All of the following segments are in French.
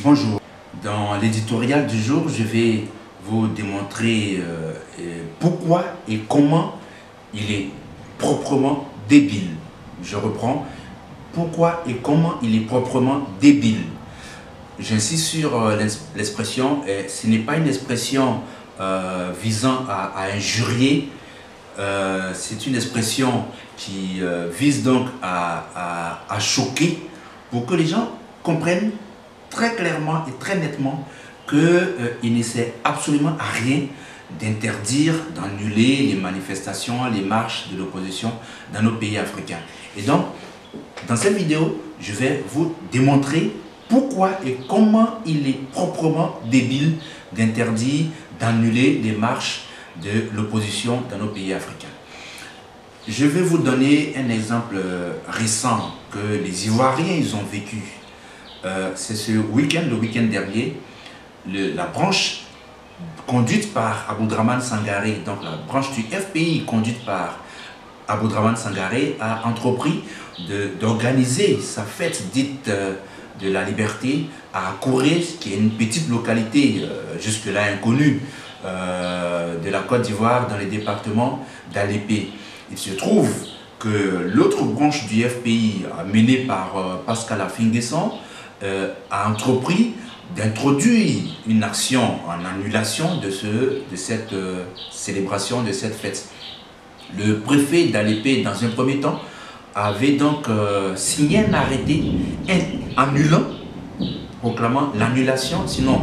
Bonjour. Dans l'éditorial du jour, je vais vous démontrer pourquoi et comment il est proprement débile. Je reprends. Pourquoi et comment il est proprement débile. J'insiste sur l'expression, ce n'est pas une expression visant à injurier, c'est une expression qui vise donc à choquer pour que les gens comprennent très clairement et très nettement qu'il ne sert absolument à rien d'interdire, d'annuler les manifestations, les marches de l'opposition dans nos pays africains. Et donc, dans cette vidéo, je vais vous démontrer pourquoi et comment il est proprement débile d'interdire, d'annuler les marches de l'opposition dans nos pays africains. Je vais vous donner un exemple récent que les Ivoiriens ils ont vécu. C'est ce week-end, le week-end dernier, la branche conduite par Aboudraman Sangaré, donc la branche du FPI conduite par Aboudraman Sangaré a entrepris d'organiser sa fête dite de la liberté à Akouré, qui est une petite localité jusque-là inconnue de la Côte d'Ivoire dans les départements d'Alépé. Il se trouve que l'autre branche du FPI, menée par Pascal Affinguesson, a entrepris d'introduire une action en annulation de cette célébration, de cette fête. Le préfet d'Alépé, dans un premier temps, avait donc signé un arrêté annulant, proclamant l'annulation, sinon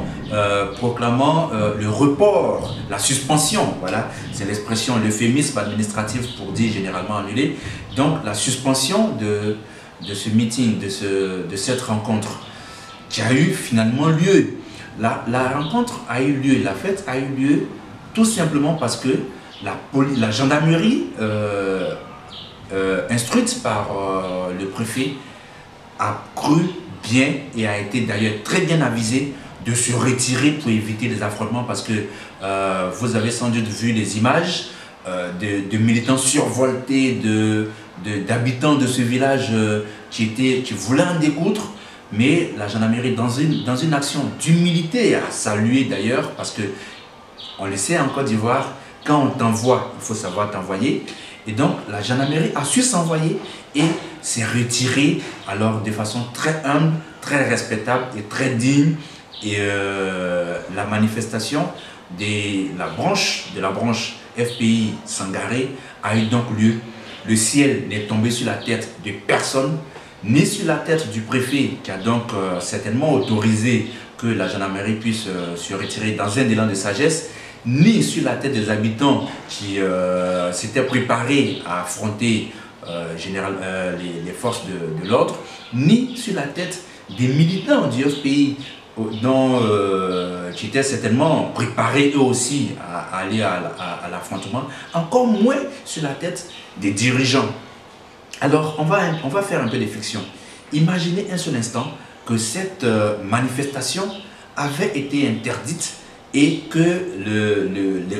proclamant le report, la suspension, voilà, c'est l'expression, l'euphémisme administratif pour dire généralement annulé, donc la suspension de ce meeting, de cette rencontre qui a eu finalement lieu. La rencontre a eu lieu, la fête a eu lieu tout simplement parce que la gendarmerie instruite par le préfet a cru bien et a été d'ailleurs très bien avisée de se retirer pour éviter les affrontements, parce que vous avez sans doute vu les images de militants survoltés, d'habitants de ce village qui voulaient en découdre, mais la gendarmerie dans une action d'humilité a salué d'ailleurs, parce que on le sait en Côte d'Ivoire, quand on t'envoie, il faut savoir t'envoyer. Et donc, la gendarmerie a su s'envoyer et s'est retirée alors de façon très humble, très respectable et très digne. Et la manifestation de la branche FPI Sangaré a eu donc lieu. Le ciel n'est tombé sur la tête de personne, ni sur la tête du préfet qui a donc certainement autorisé que la gendarmerie puisse se retirer dans un élan de sagesse, ni sur la tête des habitants qui s'étaient préparés à affronter les forces de l'ordre, ni sur la tête des militants du FPI qui étaient certainement préparés eux aussi à aller à l'affrontement, encore moins sur la tête des dirigeants. Alors on va faire un peu de fiction. Imaginez un seul instant que cette manifestation avait été interdite et que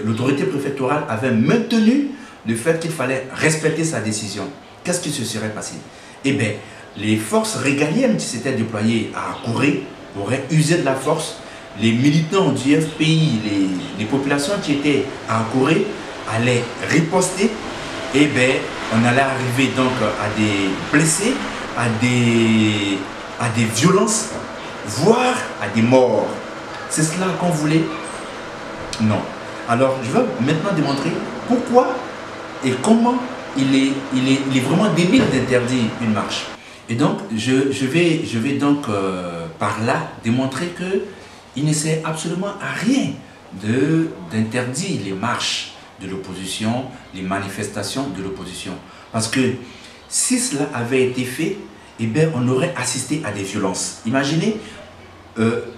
l'autorité préfectorale avait maintenu le fait qu'il fallait respecter sa décision. Qu'est-ce qui se serait passé? Eh bien, les forces régaliennes qui s'étaient déployées à Akouré auraient usé de la force. Les militants du FPI, les populations qui étaient à Akouré allaient riposter. Eh bien, on allait arriver donc à des blessés, à des violences, voire à des morts. C'est cela qu'on voulait? Non. Alors, je vais maintenant démontrer pourquoi et comment il est vraiment débile d'interdire une marche. Et donc, je vais donc par là démontrer qu'il ne sert absolument à rien d'interdire les marches de l'opposition, les manifestations de l'opposition. Parce que si cela avait été fait, eh bien, on aurait assisté à des violences. Imaginez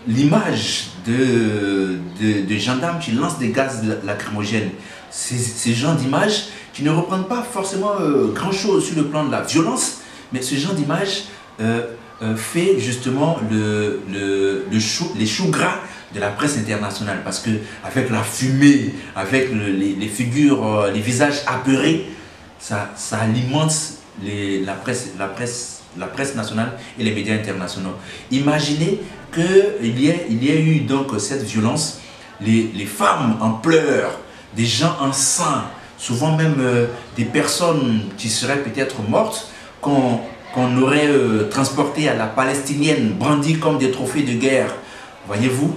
l'image de gendarmes qui lancent des gaz lacrymogènes. Ces genres d'images qui ne reprennent pas forcément grand-chose sur le plan de la violence, mais ce genre d'image fait justement les choux gras de la presse internationale, parce que avec la fumée, avec les figures, les visages apeurés, ça alimente la presse nationale et les médias internationaux. Imaginez qu'il y a eu donc cette violence, les femmes en pleurs, des gens enceints, souvent même des personnes qui seraient peut-être mortes, qu'on aurait transportées à la palestinienne, brandies comme des trophées de guerre. Voyez-vous,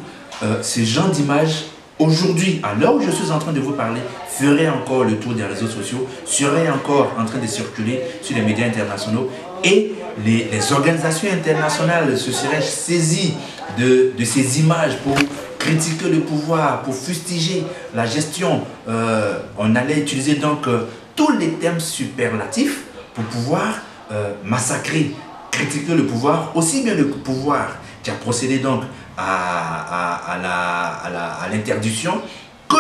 ce genre d'image, aujourd'hui, à l'heure où je suis en train de vous parler, ferait encore le tour des réseaux sociaux, serait encore en train de circuler sur les médias internationaux, et les organisations internationales se seraient saisies de ces images pour critiquer le pouvoir, pour fustiger la gestion. On allait utiliser donc tous les termes superlatifs pour pouvoir massacrer, critiquer le pouvoir, aussi bien le pouvoir qui a procédé donc à l'interdiction que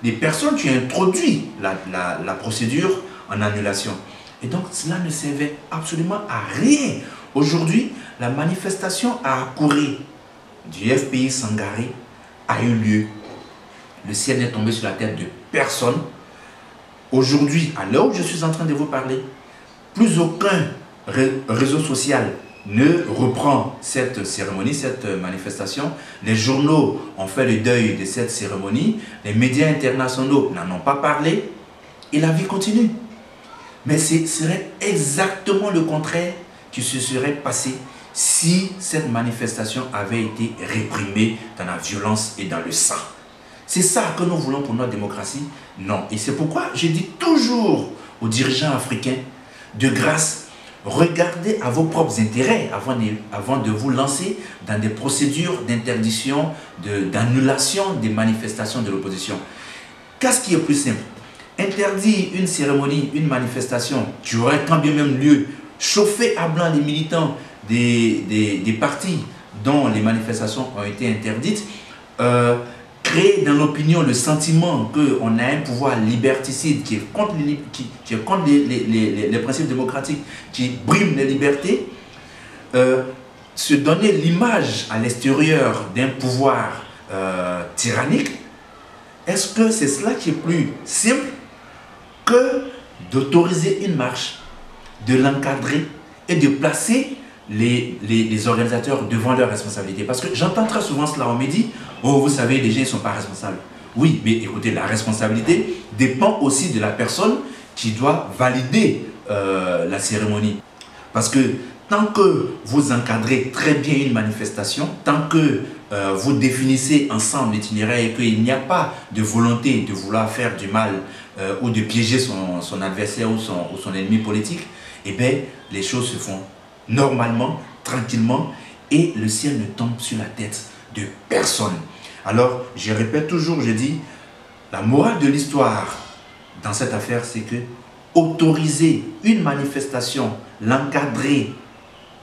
les personnes qui ont introduit la procédure en annulation. Et donc cela ne servait absolument à rien. Aujourd'hui, la manifestation à Kouré du FPI Sangaré a eu lieu. Le ciel n'est tombé sur la tête de personne. Aujourd'hui, à l'heure où je suis en train de vous parler, plus aucun réseau social ne reprend cette cérémonie, cette manifestation. Les journaux ont fait le deuil de cette cérémonie. Les médias internationaux n'en ont pas parlé. Et la vie continue. Mais ce serait exactement le contraire qui se serait passé si cette manifestation avait été réprimée dans la violence et dans le sang. C'est ça que nous voulons pour notre démocratie? Non. Et c'est pourquoi je dis toujours aux dirigeants africains, de grâce, regardez à vos propres intérêts avant de vous lancer dans des procédures d'interdiction, d'annulation des manifestations de l'opposition. Qu'est-ce qui est plus simple? Interdire une cérémonie, une manifestation qui aurait quand bien même lieu, chauffer à blanc les militants des partis dont les manifestations ont été interdites, créer dans l'opinion le sentiment qu'on a un pouvoir liberticide qui est contre les principes démocratiques, qui brime les libertés, se donner l'image à l'extérieur d'un pouvoir tyrannique. Est-ce que c'est cela qui est plus simple que d'autoriser une marche, de l'encadrer et de placer les organisateurs devant leurs responsabilités? Parce que j'entends très souvent cela, on me dit, oh vous savez, les gens ne sont pas responsables. Oui, mais écoutez, la responsabilité dépend aussi de la personne qui doit valider la cérémonie. Parce que tant que vous encadrez très bien une manifestation, tant que vous définissez ensemble l'itinéraire et qu'il n'y a pas de volonté de vouloir faire du mal ou de piéger son adversaire ou son ennemi politique, eh bien, les choses se font normalement, tranquillement, et le ciel ne tombe sur la tête de personne. Alors, je répète toujours, je dis, la morale de l'histoire dans cette affaire, c'est que autoriser une manifestation, l'encadrer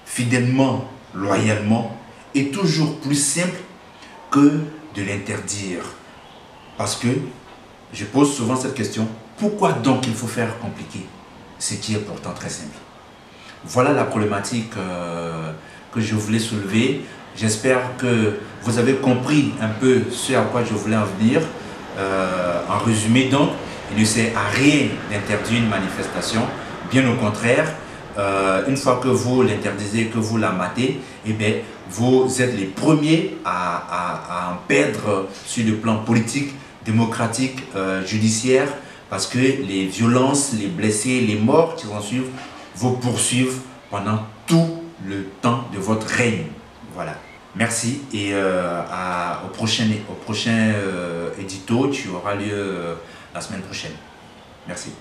fidèlement, loyalement, est toujours plus simple que de l'interdire. Parce que, je pose souvent cette question, pourquoi donc il faut faire compliqué ce qui est pourtant très simple? Voilà la problématique que je voulais soulever. J'espère que vous avez compris un peu ce à quoi je voulais en venir. En résumé donc, il ne sert à rien d'interdire une manifestation. Bien au contraire, une fois que vous l'interdisez, que vous la matez, eh bien, vous êtes les premiers à en perdre sur le plan politique, démocratique, judiciaire, parce que les violences, les blessés, les morts qui en suivent vous poursuivent pendant tout le temps de votre règne. Voilà. Merci et au prochain édito qui aura lieu la semaine prochaine. Merci.